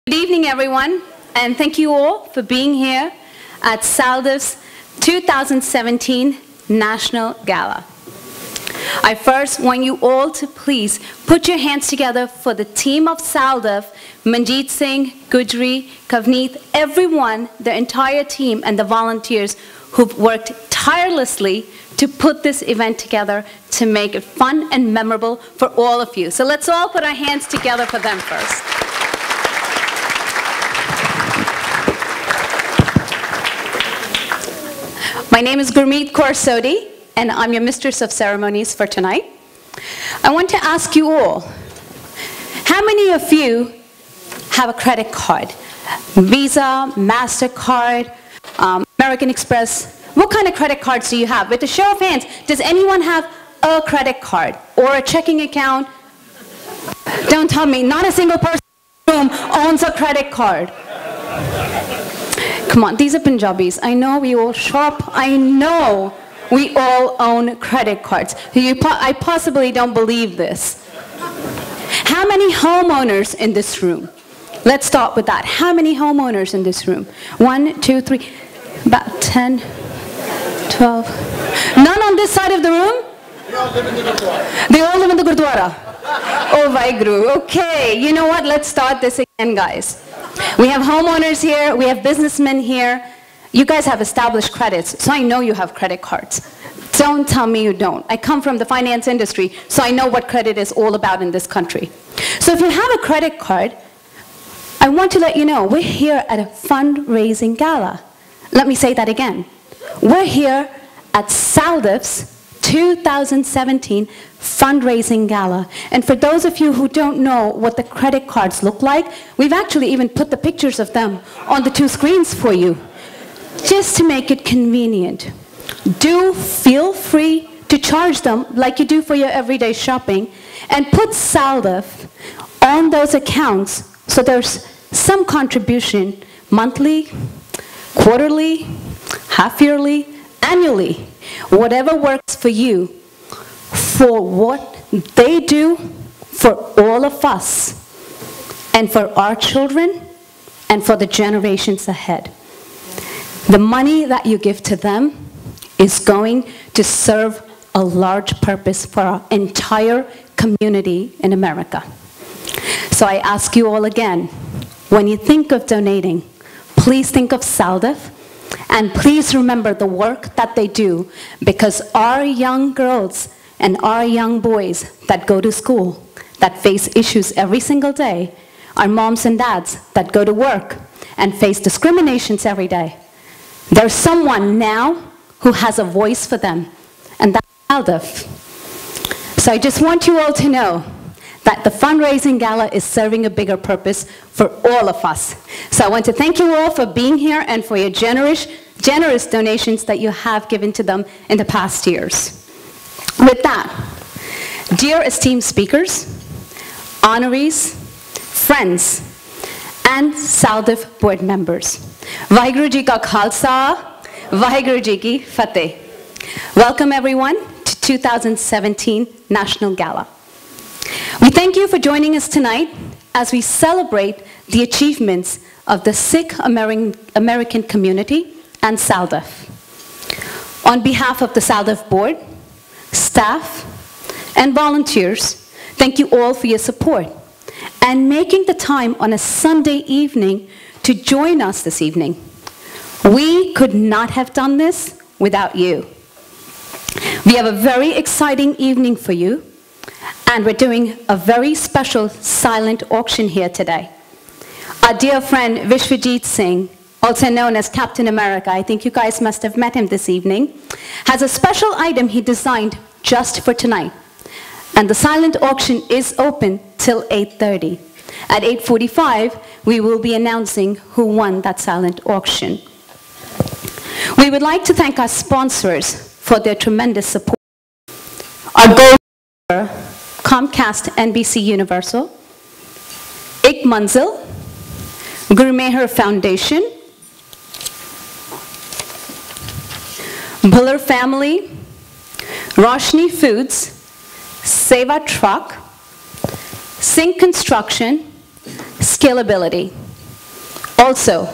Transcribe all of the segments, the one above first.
Good evening, everyone, and thank you all for being here at SALDEF's 2017 National Gala. I first want you all to please put your hands together for the team of SALDEF, Manjeet Singh, Gujri, Kavneet, everyone, the entire team, and the volunteers who've worked tirelessly to put this event together to make it fun and memorable for all of you. So let's all put our hands together for them first. My name is Gurmeet Kaur Sodhi, and I'm your Mistress of Ceremonies for tonight. I want to ask you all, how many of you have a credit card? Visa, MasterCard, American Express. What kind of credit cards do you have? With a show of hands, does anyone have a credit card or a checking account? Don't tell me, not a single person in the room owns a credit card. Come on, these are Punjabis. I know we all shop. I know we all own credit cards. I possibly don't believe this. How many homeowners in this room? Let's start with that. How many homeowners in this room? 1, 2, 3, about 10, 12. None on this side of the room? They all live in the Gurdwara. They all live in the Gurdwara. Oh, Vaheguru. Okay, you know what? Let's start this again, guys. We have homeowners here. We have businessmen here. You guys have established credits, so I know you have credit cards. Don't tell me you don't. I come from the finance industry, so I know what credit is all about in this country. So if you have a credit card, I want to let you know we're here at a fundraising gala. Let me say that again. We're here at SALDEF's 2017 fundraising gala. And for those of you who don't know what the credit cards look like, we've actually even put the pictures of them on the 2 screens for you, just to make it convenient. Do feel free to charge them like you do for your everyday shopping, and put SALDEF on those accounts so there's some contribution monthly, quarterly, half-yearly, annually, whatever works for you, for what they do for all of us, and for our children, and for the generations ahead. The money that you give to them is going to serve a large purpose for our entire community in America. So I ask you all again, when you think of donating, please think of SALDEF, and please remember the work that they do, because our young girls and our young boys that go to school, that face issues every single day, our moms and dads that go to work and face discriminations every day, there's someone now who has a voice for them, and that's SALDEF. So I just want you all to know that the fundraising gala is serving a bigger purpose for all of us. So I want to thank you all for being here and for your generous donations that you have given to them in the past years. With that, dear esteemed speakers, honorees, friends, and SALDEF board members, Vaheguru Ji Ka Khalsa, Vaheguru Ji Ki Fateh. Welcome everyone to 2017 National Gala. We thank you for joining us tonight as we celebrate the achievements of the Sikh American community and SALDEF. On behalf of the SALDEF board, staff, and volunteers, thank you all for your support and making the time on a Sunday evening to join us this evening. We could not have done this without you. We have a very exciting evening for you, and we're doing a very special silent auction here today. Our dear friend Vishwajit Singh, also known as Captain America, I think you guys must have met him this evening, has a special item he designed just for tonight. And the silent auction is open till 8:30. At 8:45, we will be announcing who won that silent auction. We would like to thank our sponsors for their tremendous support. Our gold sponsor, Comcast NBC Universal, Ik Manzil, Guru Meher Foundation, Bhullar Family, Roshni Foods, Seva Truck, Sync Construction, Scalability. Also,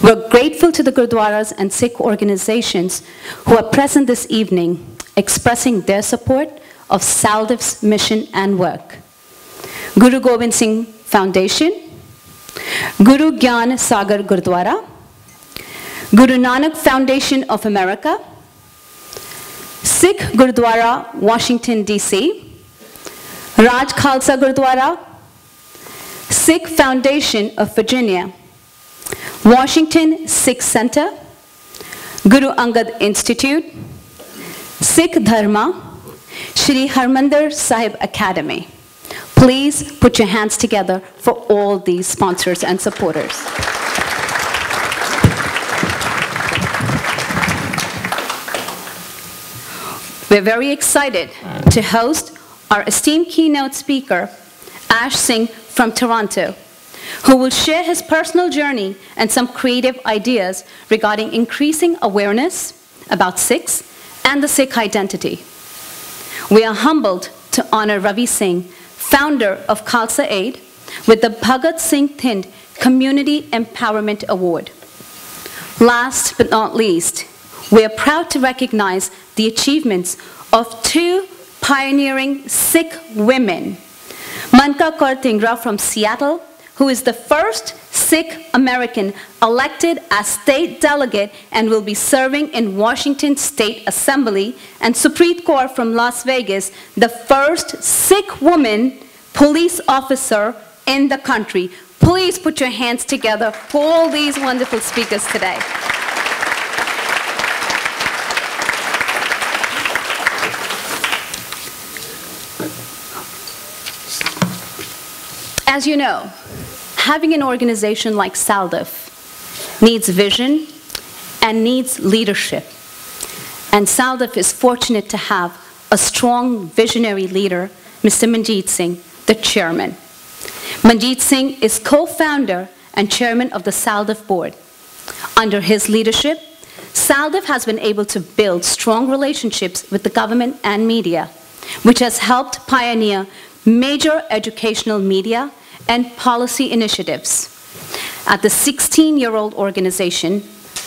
we're grateful to the Gurdwaras and Sikh organizations who are present this evening, expressing their support of SALDEF's mission and work. Guru Gobind Singh Foundation, Guru Gyan Sagar Gurdwara, Guru Nanak Foundation of America, Sikh Gurdwara, Washington, D.C., Raj Khalsa Gurdwara, Sikh Foundation of Virginia, Washington Sikh Center, Guru Angad Institute, Sikh Dharma, Shri Harmandir Sahib Academy. Please put your hands together for all these sponsors and supporters. We're very excited to host our esteemed keynote speaker, Ash Singh from Toronto, who will share his personal journey and some creative ideas regarding increasing awareness about Sikhs and the Sikh identity. We are humbled to honor Ravi Singh, founder of Khalsa Aid, with the Bhagat Singh Thind Community Empowerment Award. Last but not least, we are proud to recognize the achievements of two pioneering Sikh women, Manka Kaur Dhingra from Seattle, who is the first Sikh American elected as state delegate and will be serving in Washington State Assembly, and Supreet Kaur from Las Vegas, the first Sikh woman police officer in the country. Please put your hands together for all these wonderful speakers today. As you know, having an organization like SALDEF needs vision and needs leadership. And SALDEF is fortunate to have a strong visionary leader, Mr. Manjeet Singh, the chairman. Manjeet Singh is co-founder and chairman of the SALDEF board. Under his leadership, SALDEF has been able to build strong relationships with the government and media, which has helped pioneer major educational media and policy initiatives. At the 16-year-old organization,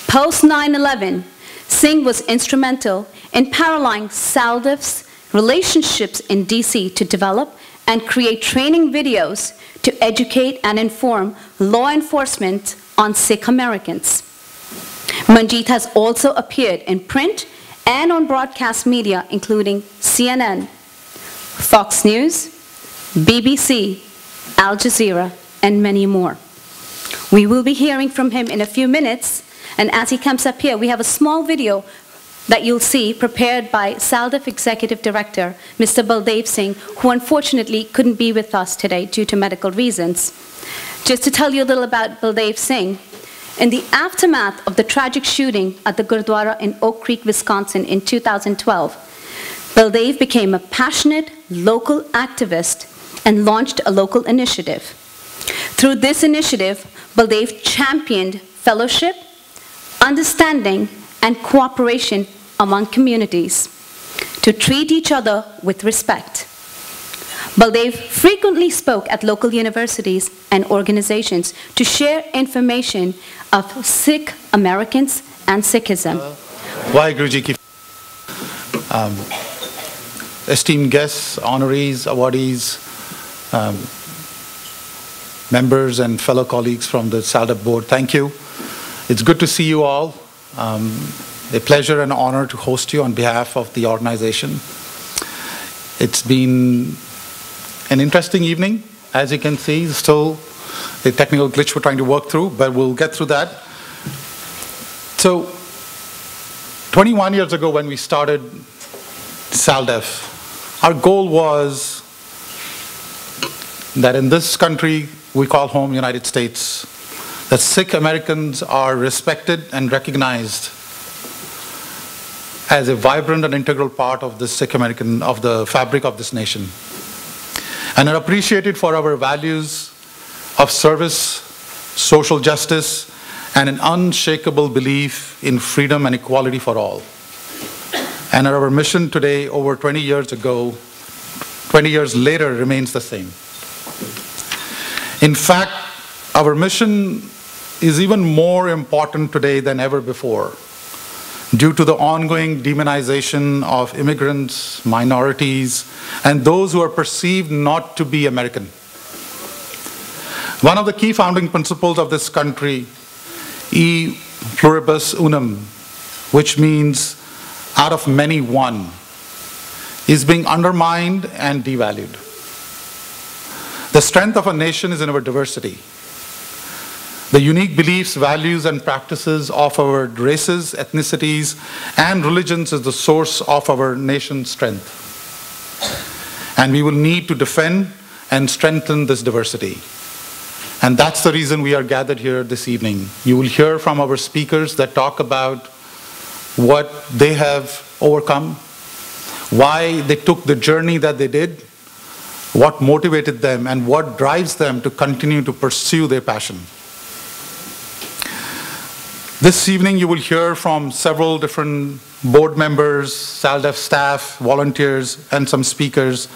post 9/11, Singh was instrumental in paralleling SALDEF's relationships in DC to develop and create training videos to educate and inform law enforcement on Sikh Americans. Manjeet has also appeared in print and on broadcast media, including CNN, Fox News, BBC, Al Jazeera, and many more. We will be hearing from him in a few minutes, and as he comes up here, we have a small video that you'll see prepared by SALDEF Executive Director, Mr. Baldev Singh, who unfortunately couldn't be with us today due to medical reasons. Just to tell you a little about Baldev Singh, in the aftermath of the tragic shooting at the Gurdwara in Oak Creek, Wisconsin in 2012, Baldev became a passionate local activist and launched a local initiative. Through this initiative, Baldev championed fellowship, understanding, and cooperation among communities to treat each other with respect. Baldev frequently spoke at local universities and organizations to share information of Sikh Americans and Sikhism. Vaheguruji ki esteemed guests, honorees, awardees, members and fellow colleagues from the SALDEF board, thank you. It's good to see you all. A pleasure and honor to host you on behalf of the organization. It's been an interesting evening. As you can see, still a technical glitch we're trying to work through, but we'll get through that. So, 21 years ago when we started SALDEF, our goal was that in this country we call home United States, that Sikh Americans are respected and recognized as a vibrant and integral part of the Sikh American, of the fabric of this nation, and are appreciated for our values of service, social justice, and an unshakable belief in freedom and equality for all. And our mission today, over 20 years ago, 20 years later, remains the same. In fact, our mission is even more important today than ever before due to the ongoing demonization of immigrants, minorities, and those who are perceived not to be American. One of the key founding principles of this country, e pluribus unum, which means out of many one, is being undermined and devalued. The strength of a nation is in our diversity. The unique beliefs, values, and practices of our races, ethnicities, and religions is the source of our nation's strength. And we will need to defend and strengthen this diversity. And that's the reason we are gathered here this evening. You will hear from our speakers that talk about what they have overcome, why they took the journey that they did, what motivated them, and what drives them to continue to pursue their passion. This evening you will hear from several different board members, SALDEF staff, volunteers, and some speakers,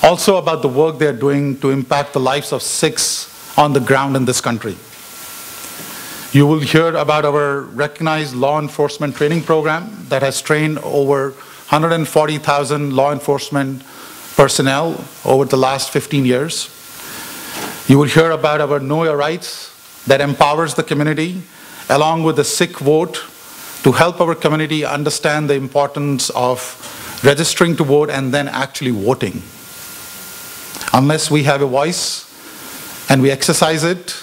also about the work they are doing to impact the lives of 6 on the ground in this country. You will hear about our recognized law enforcement training program that has trained over 140,000 law enforcement personnel over the last 15 years. You will hear about our Know Your Rights that empowers the community, along with the Sikh vote, to help our community understand the importance of registering to vote and then actually voting. Unless we have a voice and we exercise it,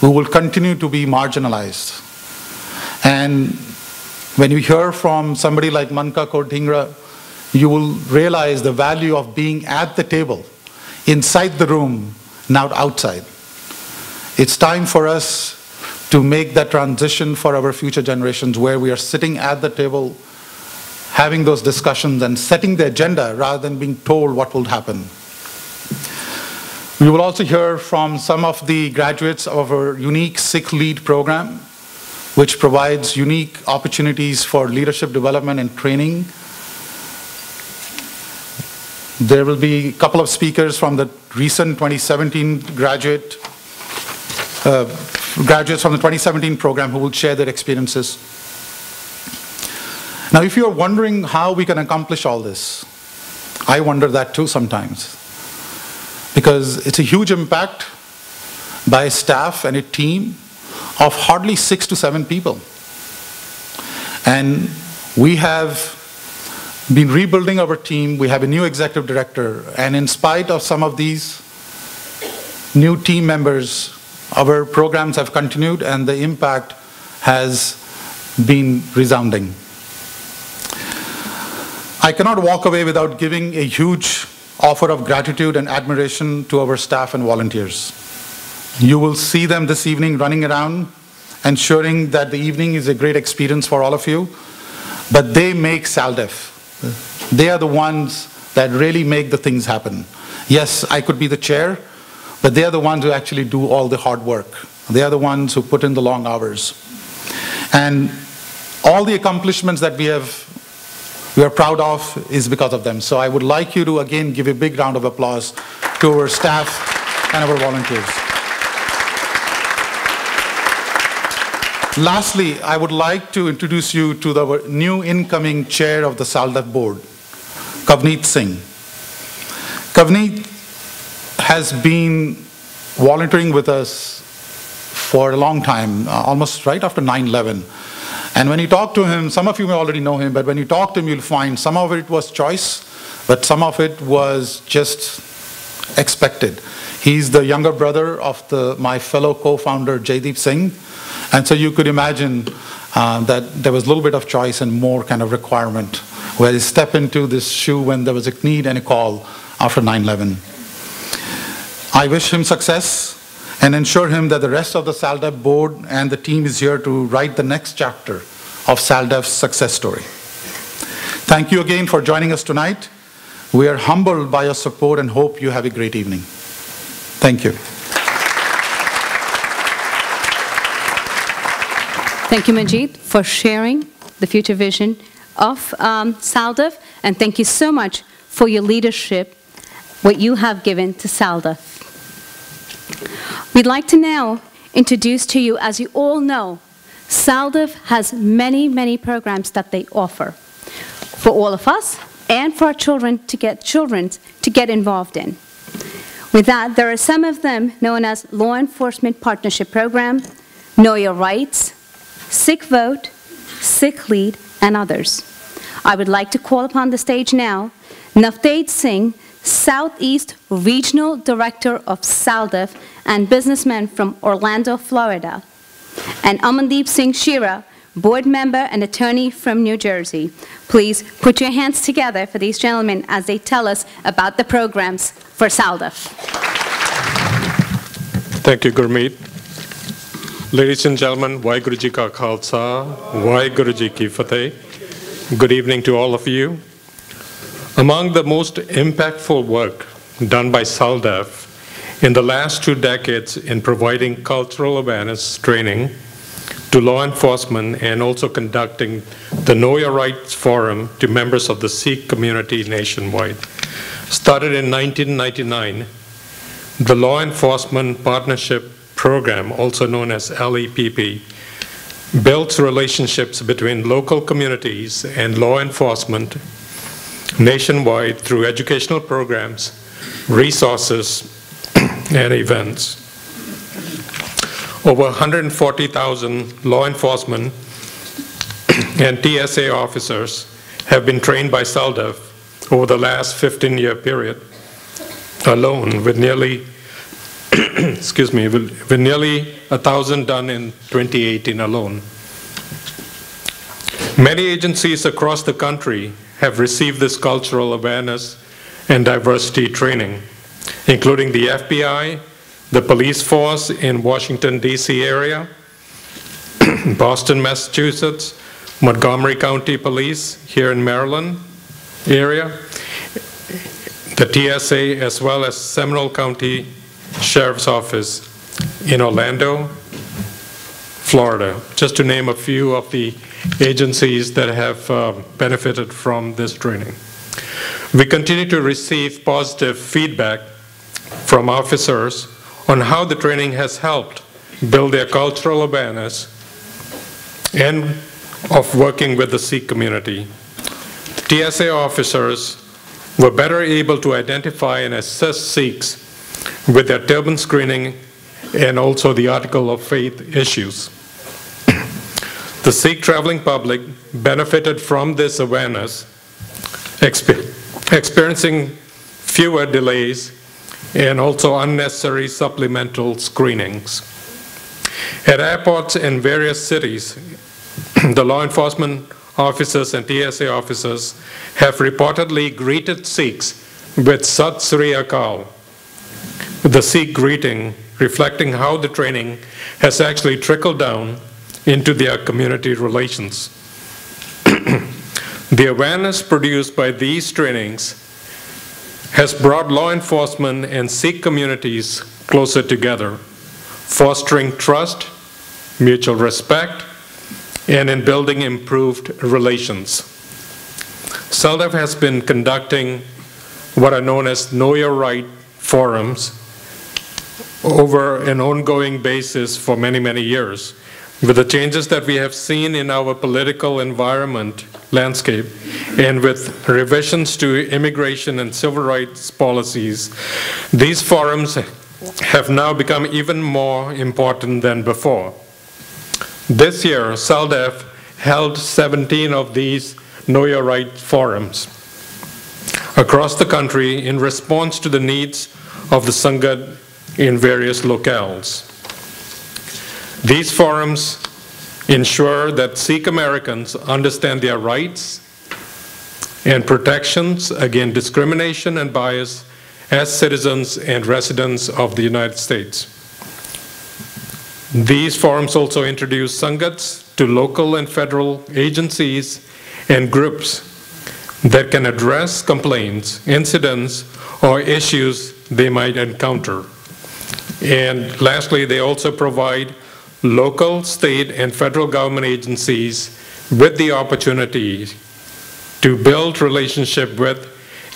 we will continue to be marginalized. And when you hear from somebody like Manka Kaur Dhingra, you will realize the value of being at the table, inside the room, not outside. It's time for us to make that transition for our future generations, where we are sitting at the table, having those discussions and setting the agenda rather than being told what will happen. We will also hear from some of the graduates of our unique Sikh Lead program, which provides unique opportunities for leadership development and training. There will be a couple of speakers from the recent 2017 graduates from the 2017 program who will share their experiences. Now, if you're wondering how we can accomplish all this, I wonder that too sometimes. Because it's a huge impact by a staff and a team of hardly 6 to 7 people. And we have been rebuilding our team. We have a new executive director. And in spite of some of these new team members, our programs have continued and the impact has been resounding. I cannot walk away without giving a huge offer of gratitude and admiration to our staff and volunteers. You will see them this evening running around, ensuring that the evening is a great experience for all of you. But they make SALDEF. They are the ones that really make the things happen. Yes, I could be the chair, but they are the ones who actually do all the hard work. They are the ones who put in the long hours. And all the accomplishments that we are proud of is because of them. So I would like you to again give a big round of applause to our staff and our volunteers. Lastly, I would like to introduce you to the new incoming chair of the SALDEF board, Kavneet Singh. Kavneet has been volunteering with us for a long time, almost right after 9/11. And when you talk to him, some of you may already know him, but when you talk to him, you'll find some of it was choice, but some of it was just expected. He's the younger brother of my fellow co-founder, Jaideep Singh. And so you could imagine that there was a little bit of choice and more kind of requirement, where he stepped into this shoe when there was a need and a call after 9/11. I wish him success and ensure him that the rest of the SALDEF board and the team is here to write the next chapter of SALDEF's success story. Thank you again for joining us tonight. We are humbled by your support and hope you have a great evening. Thank you. Thank you, Manjeet, for sharing the future vision of SALDEF, and thank you so much for your leadership, what you have given to SALDEF. We'd like to now introduce to you, as you all know, SALDEF has many, many programs that they offer for all of us and for our children to get involved in. With that, there are some of them known as Law Enforcement Partnership Program, Know Your Rights, Sikh Vote, Sikh Lead, and others. I would like to call upon the stage now Navdeep Singh, Southeast Regional Director of SALDEF and businessman from Orlando, Florida, and Amandeep Singh Shira, board member and attorney from New Jersey. Please put your hands together for these gentlemen as they tell us about the programs for SALDEF. Thank you, Gurmeet. Ladies and gentlemen, Waheguru Ji Ka Khalsa, Waheguru Ji Ki Fateh. Good evening to all of you. Among the most impactful work done by SALDEF in the last 2 decades in providing cultural awareness training to law enforcement and also conducting the Know Your Rights Forum to members of the Sikh community nationwide. Started in 1999, the Law Enforcement Partnership Program, also known as LEPP, builds relationships between local communities and law enforcement nationwide through educational programs, resources, and events. Over 140,000 law enforcement and TSA officers have been trained by SALDEF over the last 15-year period alone, with nearly with nearly 1,000 done in 2018 alone. Many agencies across the country have received this cultural awareness and diversity training, including the FBI, the police force in Washington, D.C. area, Boston, Massachusetts, Montgomery County Police here in Maryland area, the TSA, as well as Seminole County Sheriff's Office in Orlando, Florida, just to name a few of the agencies that have benefited from this training. We continue to receive positive feedback from officers on how the training has helped build their cultural awareness and of working with the Sikh community. TSA officers were better able to identify and assess Sikhs with their turban screening and also the article of faith issues. The Sikh traveling public benefited from this awareness, experiencing fewer delays and also unnecessary supplemental screenings. At airports in various cities, the law enforcement officers and TSA officers have reportedly greeted Sikhs with Sat Sri Akal, the Sikh greeting reflecting how the training has actually trickled down into their community relations. The awareness produced by these trainings has brought law enforcement and Sikh communities closer together, fostering trust, mutual respect, and in building improved relations. SALDEF has been conducting what are known as Know Your Right forums over an ongoing basis for many, many years. With the changes that we have seen in our political environment landscape and with revisions to immigration and civil rights policies, these forums have now become even more important than before. This year, SALDEF held 17 of these Know Your Right forums across the country in response to the needs of the Sangat in various locales. These forums ensure that Sikh Americans understand their rights and protections against discrimination and bias as citizens and residents of the United States. These forums also introduce Sangats to local and federal agencies and groups that can address complaints, incidents, or issues they might encounter. And lastly, they also provide local, state, and federal government agencies with the opportunity to build relationship with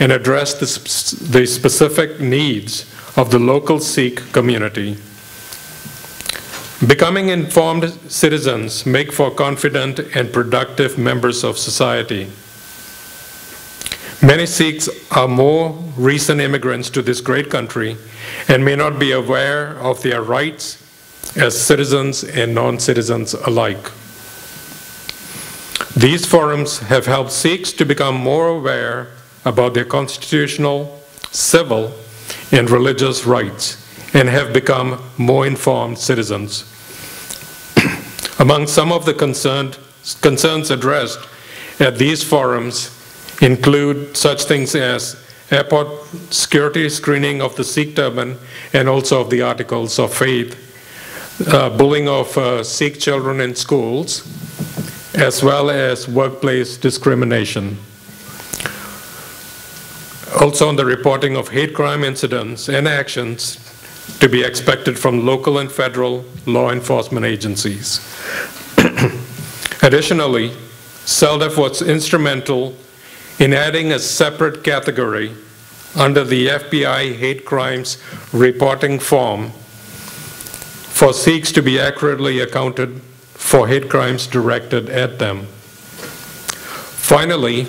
and address the specific needs of the local Sikh community. Becoming informed citizens make for confident and productive members of society. Many Sikhs are more recent immigrants to this great country and may not be aware of their rights as citizens and non-citizens alike. These forums have helped Sikhs to become more aware about their constitutional, civil, and religious rights and have become more informed citizens. Among some of the concerns addressed at these forums include such things as airport security screening of the Sikh turban and also of the articles of faith, bullying of Sikh children in schools, as well as workplace discrimination. Also on the reporting of hate crime incidents and actions to be expected from local and federal law enforcement agencies. Additionally, SALDEF was instrumental in adding a separate category under the FBI hate crimes reporting form for Sikhs to be accurately accounted for hate crimes directed at them. Finally,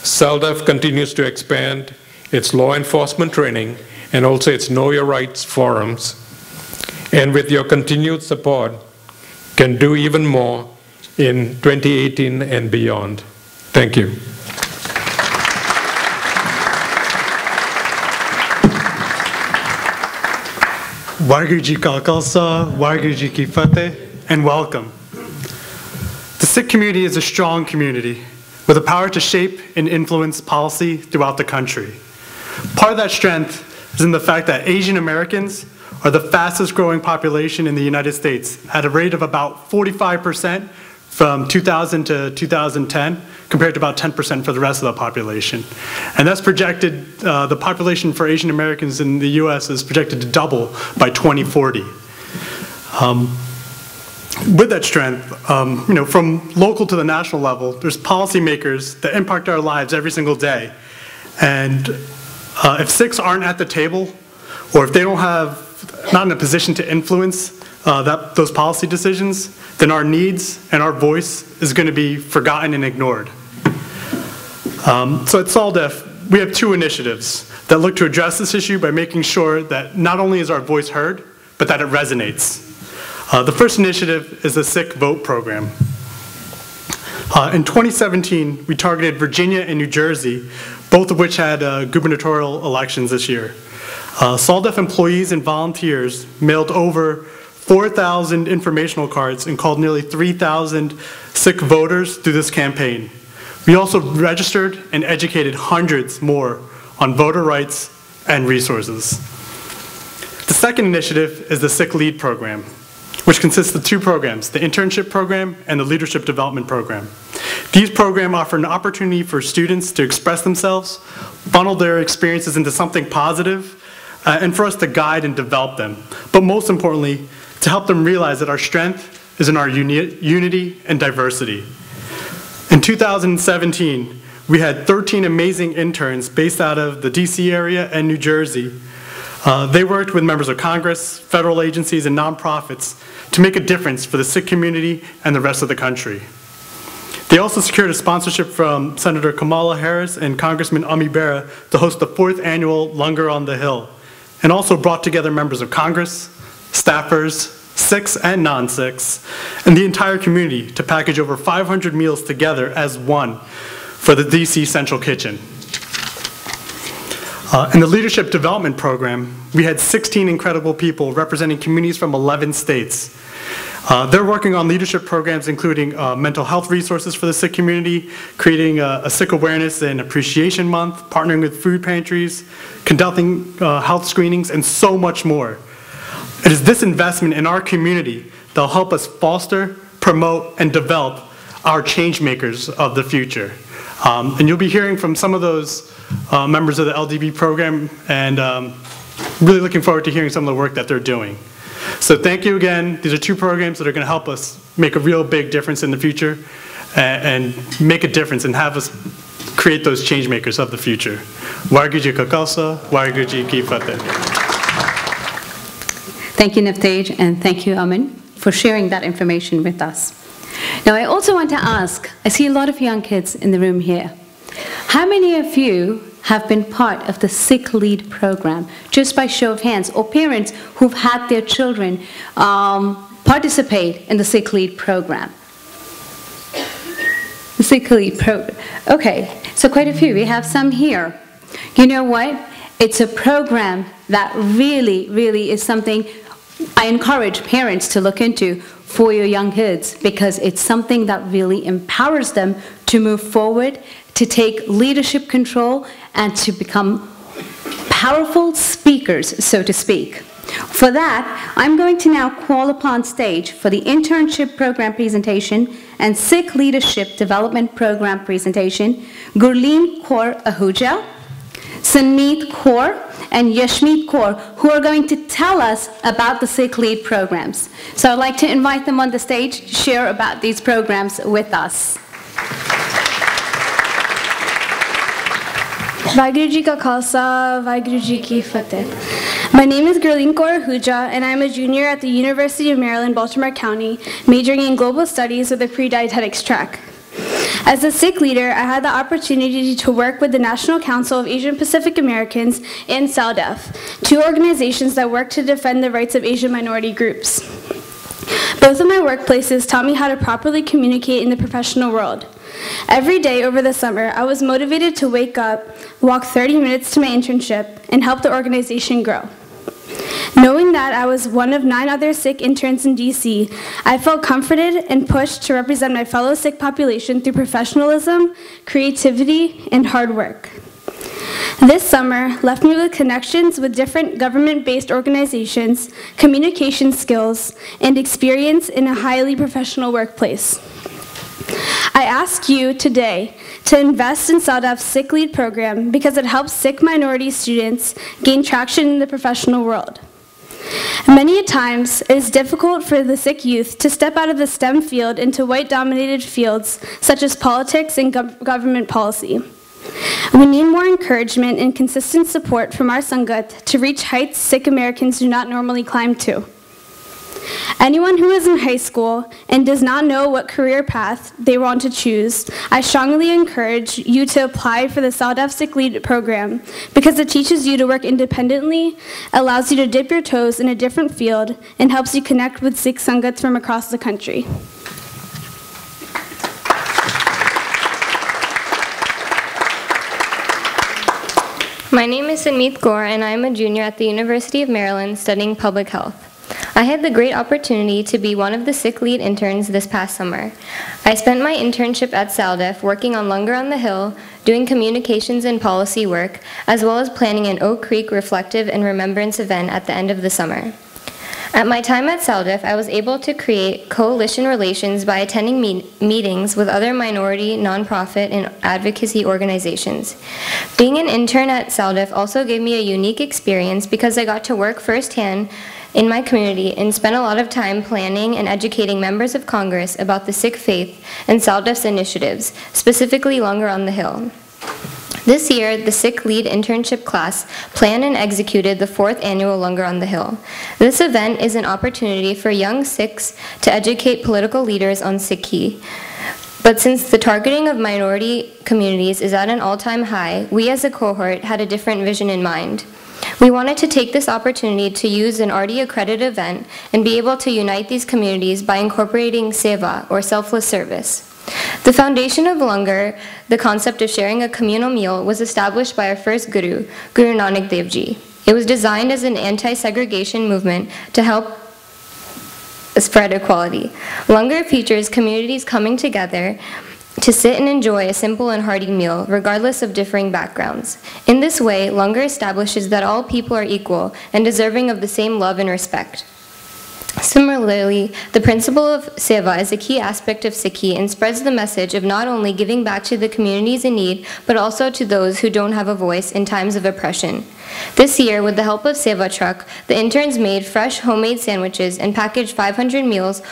SALDEF continues to expand its law enforcement training and also its Know Your Rights forums, and with your continued support, can do even more in 2018 and beyond. Thank you. Waheguru Ji Ka Khalsa, Waheguru Ji Ki Fateh, and welcome. The Sikh community is a strong community with the power to shape and influence policy throughout the country. Part of that strength is in the fact that Asian Americans are the fastest growing population in the United States at a rate of about 45% from 2000 to 2010, compared to about 10% for the rest of the population. And that's projected, the population for Asian Americans in the US is projected to double by 2040. With that strength, from local to the national level, there's policymakers that impact our lives every single day. And if Sikhs aren't at the table, or if they don't not in a position to influence those policy decisions, then our needs and our voice is going to be forgotten and ignored. So at SALDEF, we have two initiatives that look to address this issue by making sure that not only is our voice heard, but that it resonates. The first initiative is the Sikh Vote Program. In 2017, we targeted Virginia and New Jersey, both of which had gubernatorial elections this year. SALDEF employees and volunteers mailed over 4,000 informational cards and called nearly 3,000 Sikh voters through this campaign. We also registered and educated hundreds more on voter rights and resources. The second initiative is the Sikh Lead Program, which consists of two programs, the internship program and the leadership development program. These programs offer an opportunity for students to express themselves, funnel their experiences into something positive, and for us to guide and develop them. But most importantly, to help them realize that our strength is in our unity and diversity. In 2017, we had 13 amazing interns based out of the DC area and New Jersey. They worked with members of Congress, federal agencies, and nonprofits to make a difference for the Sikh community and the rest of the country. They also secured a sponsorship from Senator Kamala Harris and Congressman Ami Bera to host the 4th annual Langar on the Hill, and also brought together members of Congress, staffers, Sikhs and non-Sikhs, and the entire community to package over 500 meals together as one for the DC Central Kitchen. In the Leadership Development Program, we had 16 incredible people representing communities from 11 states. They're working on leadership programs including mental health resources for the Sikh community, creating a Sikh Awareness and Appreciation Month, partnering with food pantries, conducting health screenings, and so much more. It is this investment in our community that will help us foster, promote, and develop our change makers of the future. And you'll be hearing from some of those members of the LDB program, and really looking forward to hearing some of the work that they're doing. So thank you again. These are two programs that are going to help us make a real big difference in the future and make a difference and have us create those change makers of the future. Waheguru Ji Ka Khalsa, Waheguru Ji Ki Fateh. Thank you, Navtej, and thank you, Amin, for sharing that information with us. Now, I also want to ask, I see a lot of young kids in the room here. How many of you have been part of the Sick Lead program, just by show of hands, or parents who've had their children participate in the Sick Lead program? The Sick Lead program. Okay, so quite a few. We have some here. You know what? It's a program that really, really is something I encourage parents to look into for your young kids, because it's something that really empowers them to move forward, to take leadership control, and to become powerful speakers, so to speak. For that, I'm going to now call upon stage for the internship program presentation and Sick Leadership Development Program presentation, Gurleen Kaur Ahuja, Sanmeet Kaur, and Yashmeet Kaur, who are going to tell us about the Sick Lead programs. So I'd like to invite them on the stage to share about these programs with us. Vaheguru Ji Ka Khalsa, Vaheguru Ji Ki Fateh. My name is Gurleen Kaur Ahuja, and I'm a junior at the University of Maryland, Baltimore County, majoring in global studies with a pre-dietetics track. As a Sikh leader, I had the opportunity to work with the National Council of Asian Pacific Americans and SALDEF, two organizations that work to defend the rights of Asian minority groups. Both of my workplaces taught me how to properly communicate in the professional world. Every day over the summer, I was motivated to wake up, walk 30 minutes to my internship, and help the organization grow. Knowing that I was one of 9 other Sikh interns in DC, I felt comforted and pushed to represent my fellow Sikh population through professionalism, creativity, and hard work. This summer left me with connections with different government-based organizations, communication skills, and experience in a highly professional workplace. I ask you today to invest in SALDEF's Sick Lead program because it helps Sikh minority students gain traction in the professional world. Many a times, it is difficult for the Sikh youth to step out of the STEM field into white-dominated fields such as politics and government policy. We need more encouragement and consistent support from our Sangat to reach heights Sikh Americans do not normally climb to. Anyone who is in high school and does not know what career path they want to choose, I strongly encourage you to apply for the SALDEF Sick Lead program because it teaches you to work independently, allows you to dip your toes in a different field, and helps you connect with Sikh Sangats from across the country. My name is Sanmeet Kaur, and I am a junior at the University of Maryland studying public health. I had the great opportunity to be one of the Sick Lead interns this past summer. I spent my internship at SALDEF working on Longer on the Hill, doing communications and policy work, as well as planning an Oak Creek Reflective and Remembrance event at the end of the summer. At my time at SALDEF, I was able to create coalition relations by attending meetings with other minority, nonprofit, and advocacy organizations. Being an intern at SALDEF also gave me a unique experience because I got to work firsthand in my community and spent a lot of time planning and educating members of Congress about the Sikh faith and SALDEF's initiatives, specifically Longer on the Hill. This year, the Sick Lead internship class planned and executed the 4th annual Longer on the Hill. This event is an opportunity for young Sikhs to educate political leaders on Sikhi. But since the targeting of minority communities is at an all-time high, we as a cohort had a different vision in mind. We wanted to take this opportunity to use an RD-accredited event and be able to unite these communities by incorporating seva, or selfless service. The foundation of Langar, the concept of sharing a communal meal, was established by our first guru, Guru Nanak Dev Ji. It was designed as an anti-segregation movement to help spread equality. Langar features communities coming together to sit and enjoy a simple and hearty meal, regardless of differing backgrounds. In this way, Langar establishes that all people are equal and deserving of the same love and respect. Similarly, the principle of seva is a key aspect of Sikhi and spreads the message of not only giving back to the communities in need, but also to those who don't have a voice in times of oppression. This year, with the help of Seva Truck, the interns made fresh homemade sandwiches and packaged 500 meals